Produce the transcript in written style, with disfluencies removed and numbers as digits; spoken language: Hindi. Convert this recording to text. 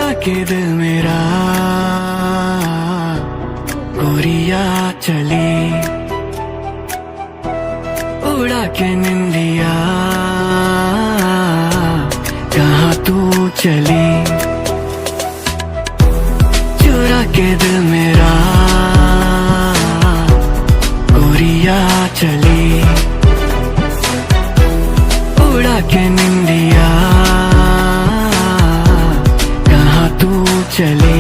चुरा के दिल मेरा गोरिया चली, उड़ा के निंदिया कहाँ तू चली। चुरा के दिल मेरा गोरिया चली, उड़ा के निंदिया कहाँ तू चली।